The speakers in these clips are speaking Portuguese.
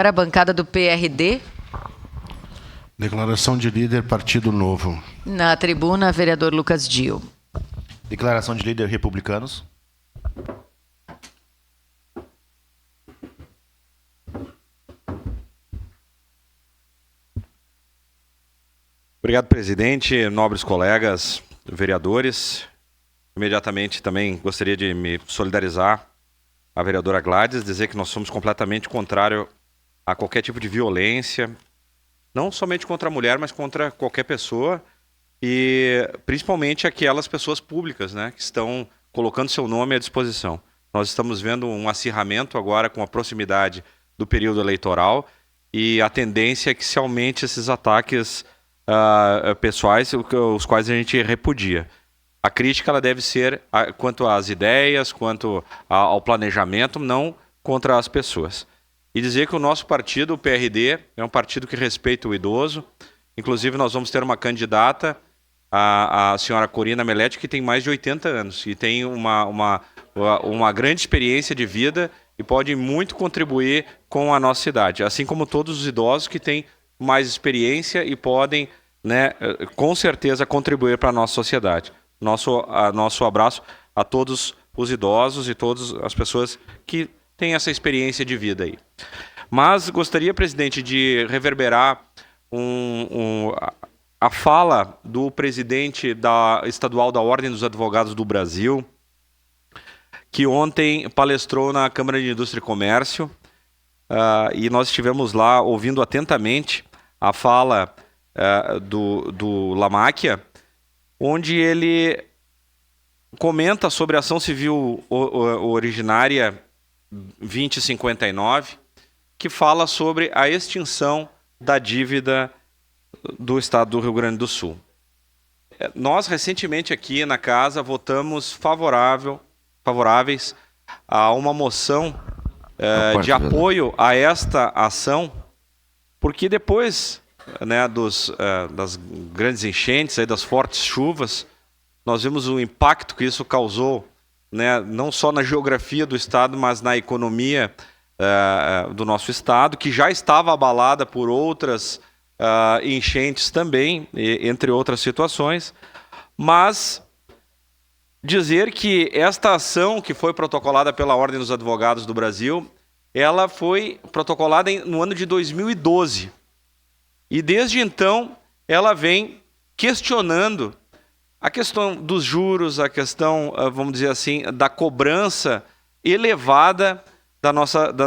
Para a bancada do PRD. Declaração de líder, Partido Novo. Na tribuna, vereador Lucas Dio. Declaração de líder, Republicanos. Obrigado, presidente, nobres colegas, vereadores. Imediatamente também gostaria de me solidarizar à vereadora Gladys, dizer que nós somos completamente contrários a qualquer tipo de violência, não somente contra a mulher, mas contra qualquer pessoa, e principalmente aquelas pessoas públicas, né, que estão colocando seu nome à disposição. Nós estamos vendo um acirramento agora com a proximidade do período eleitoral e a tendência é que se aumente esses ataques pessoais, os quais a gente repudia. A crítica ela deve ser quanto às ideias, quanto ao planejamento, não contra as pessoas. E dizer que o nosso partido, o PRD, é um partido que respeita o idoso. Inclusive, nós vamos ter uma candidata, a senhora Corina Melete, que tem mais de 80 anos e tem uma grande experiência de vida e pode muito contribuir com a nossa cidade, assim como todos os idosos que têm mais experiência e podem, né, com certeza contribuir para a nossa sociedade. Nosso abraço a todos os idosos e todas as pessoas que têm essa experiência de vida aí. Mas gostaria, presidente, de reverberar a fala do presidente estadual da Ordem dos Advogados do Brasil, que ontem palestrou na Câmara de Indústria e Comércio, e nós estivemos lá ouvindo atentamente a fala do Lamáquia, onde ele comenta sobre a ação civil originária 2059, que fala sobre a extinção da dívida do estado do Rio Grande do Sul. Nós, recentemente aqui na casa, votamos favoráveis a uma moção de apoio a esta ação, porque depois, né, das grandes enchentes, aí, das fortes chuvas, nós vimos o impacto que isso causou, né, não só na geografia do estado, mas na economia do nosso estado, que já estava abalada por outras enchentes também, entre outras situações. Mas dizer que esta ação que foi protocolada pela Ordem dos Advogados do Brasil, ela foi protocolada no ano de 2012. E desde então, ela vem questionando a questão dos juros, a questão, vamos dizer assim, da cobrança elevada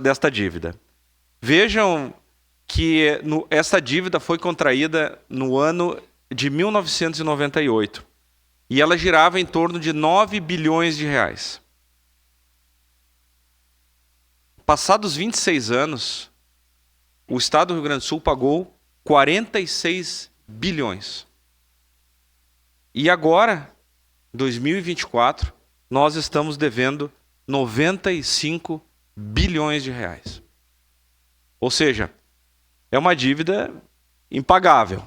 desta dívida. Vejam que essa dívida foi contraída no ano de 1998 e ela girava em torno de 9 bilhões de reais. Passados 26 anos, o estado do Rio Grande do Sul pagou 46 bilhões. E agora, 2024, nós estamos devendo 95 bilhões de reais. Ou seja, é uma dívida impagável.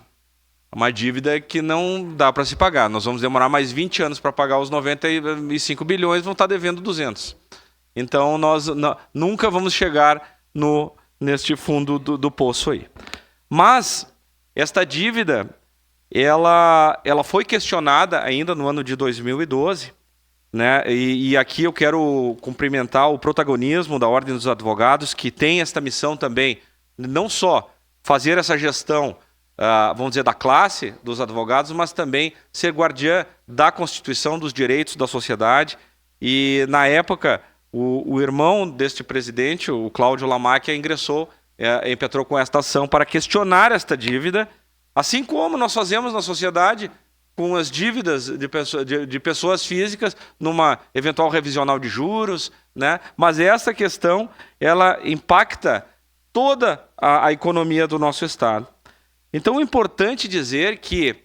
Uma dívida que não dá para se pagar. Nós vamos demorar mais 20 anos para pagar os 95 bilhões, vão estar devendo 200. Então, nós nunca vamos chegar neste fundo do poço aí. Mas esta dívida, ela foi questionada ainda no ano de 2012, né? E aqui eu quero cumprimentar o protagonismo da Ordem dos Advogados, que tem esta missão também, não só fazer essa gestão, vamos dizer, da classe dos advogados, mas também ser guardiã da Constituição, dos direitos da sociedade. E na época, o irmão deste presidente, o Cláudio Lamáquia, impetrou com esta ação para questionar esta dívida, assim como nós fazemos na sociedade com as dívidas de pessoas físicas numa eventual revisional de juros, né? Mas essa questão, ela impacta toda a economia do nosso estado. Então é importante dizer que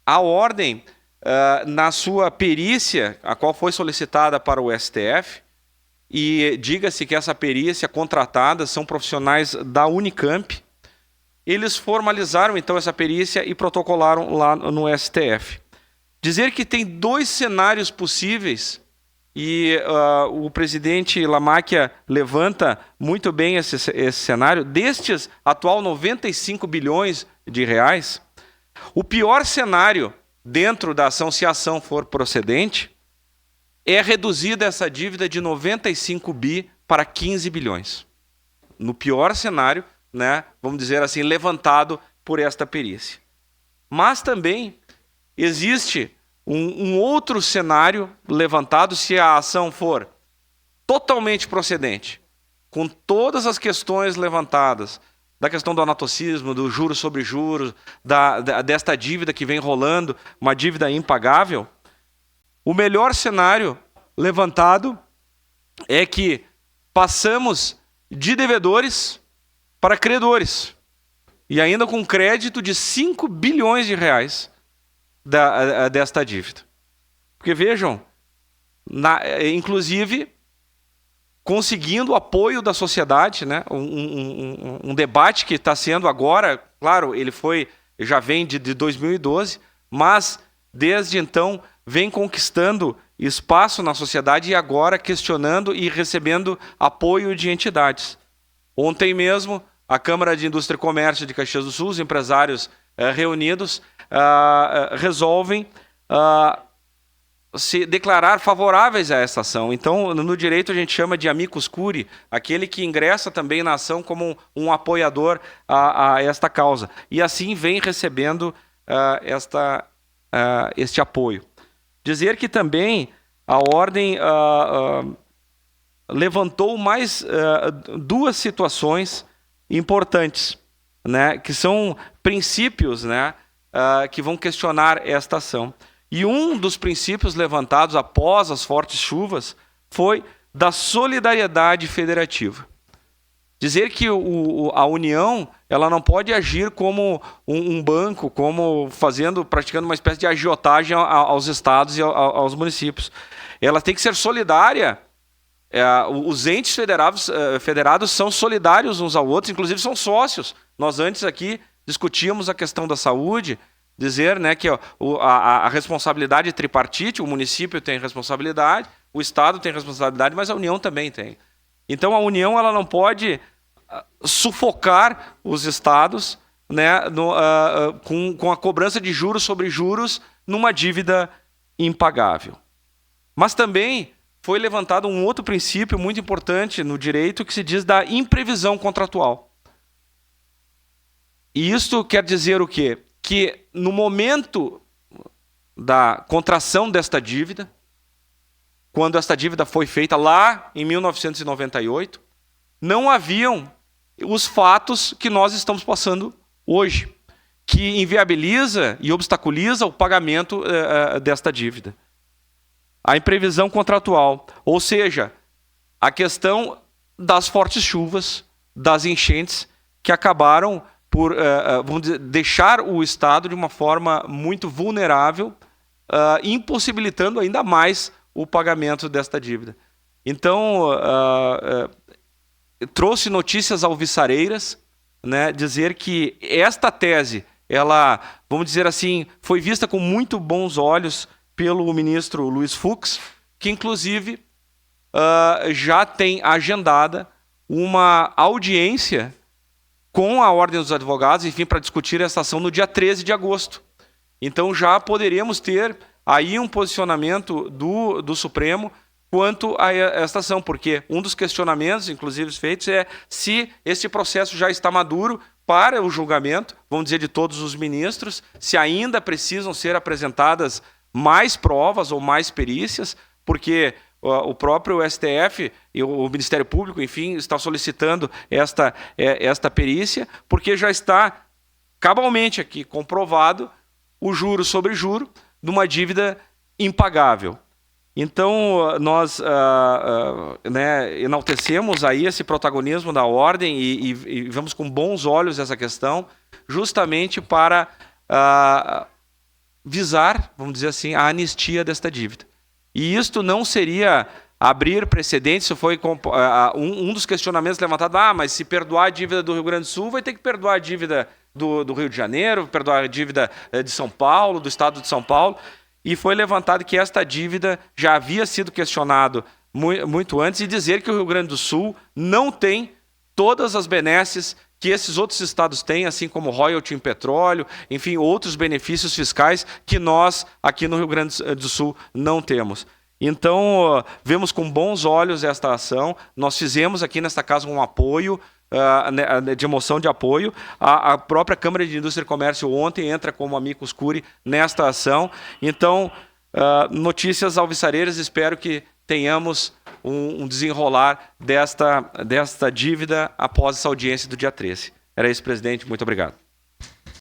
a Ordem, na sua perícia, a qual foi solicitada para o STF, e diga-se que essa perícia contratada são profissionais da Unicamp, eles formalizaram então essa perícia e protocolaram lá no STF. Dizer que tem dois cenários possíveis e o presidente Lamacchia levanta muito bem esse cenário. Destes atual 95 bilhões de reais, o pior cenário dentro da ação, se a ação for procedente, é reduzida essa dívida de 95 bi para 15 bilhões. No pior cenário, né, vamos dizer assim, levantado por esta perícia. Mas também existe um outro cenário levantado se a ação for totalmente procedente, com todas as questões levantadas, da questão do anatocismo, do juros sobre juros, desta dívida que vem rolando, uma dívida impagável. O melhor cenário levantado é que passamos de devedores para credores, e ainda com crédito de 5 bilhões de reais desta dívida. Porque vejam, inclusive conseguindo o apoio da sociedade, né? Um debate que está sendo agora, claro, ele já vem de 2012, mas desde então vem conquistando espaço na sociedade e agora questionando e recebendo apoio de entidades. Ontem mesmo, a Câmara de Indústria e Comércio de Caxias do Sul, os empresários reunidos, resolvem se declarar favoráveis a essa ação. Então, no direito a gente chama de amicus curiae, aquele que ingressa também na ação como um apoiador a esta causa. E assim vem recebendo este apoio. Dizer que também a Ordem levantou mais duas situações importantes, né, que são princípios, né, que vão questionar esta ação. E um dos princípios levantados após as fortes chuvas foi da solidariedade federativa. Dizer que a União ela não pode agir como um banco, como praticando uma espécie de agiotagem aos estados e aos municípios. Ela tem que ser solidária. Os entes federados são solidários uns aos outros, inclusive são sócios. Nós antes aqui discutíamos a questão da saúde, dizer, né, que a responsabilidade tripartite, o município tem responsabilidade, o Estado tem responsabilidade, mas a União também tem. Então a União ela não pode sufocar os estados, né, com a cobrança de juros sobre juros numa dívida impagável. Mas também foi levantado um outro princípio muito importante no direito que se diz da imprevisão contratual. E isto quer dizer o quê? Que no momento da contração desta dívida, quando esta dívida foi feita lá em 1998, não haviam os fatos que nós estamos passando hoje, que inviabiliza e obstaculiza o pagamento desta dívida. A imprevisão contratual, ou seja, a questão das fortes chuvas, das enchentes, que acabaram por vamos dizer, deixar o Estado de uma forma muito vulnerável, impossibilitando ainda mais o pagamento desta dívida. Então, trouxe notícias alvissareiras, né, dizer que esta tese, ela, vamos dizer assim, foi vista com muito bons olhos pelo ministro Luiz Fux, que inclusive já tem agendada uma audiência com a Ordem dos Advogados, enfim, para discutir essa ação no dia 13 de agosto. Então já poderíamos ter aí um posicionamento do Supremo quanto a esta ação, porque um dos questionamentos, inclusive feitos, é se este processo já está maduro para o julgamento, vamos dizer, de todos os ministros, se ainda precisam ser apresentadas mais provas ou mais perícias, porque o próprio STF e o Ministério Público, enfim, está solicitando esta perícia, porque já está cabalmente aqui comprovado o juro sobre juro de uma dívida impagável. Então, nós né, enaltecemos aí esse protagonismo da Ordem e vamos com bons olhos essa questão, justamente para visar, vamos dizer assim, a anistia desta dívida. E isto não seria abrir precedentes, isso foi um dos questionamentos levantados, mas se perdoar a dívida do Rio Grande do Sul, vai ter que perdoar a dívida do Rio de Janeiro, perdoar a dívida de São Paulo, do Estado de São Paulo. e foi levantado que esta dívida já havia sido questionado muito antes e dizer que o Rio Grande do Sul não tem todas as benesses que esses outros estados têm, assim como royalty em petróleo, enfim, outros benefícios fiscais que nós aqui no Rio Grande do Sul não temos. Então, vemos com bons olhos esta ação. Nós fizemos aqui nesta casa um apoio, de moção de apoio. A própria Câmara de Indústria e Comércio ontem entra como amicus curiae nesta ação. Então, notícias alvissareiras, espero que tenhamos um desenrolar desta dívida após essa audiência do dia 13. Era isso, presidente. Muito obrigado.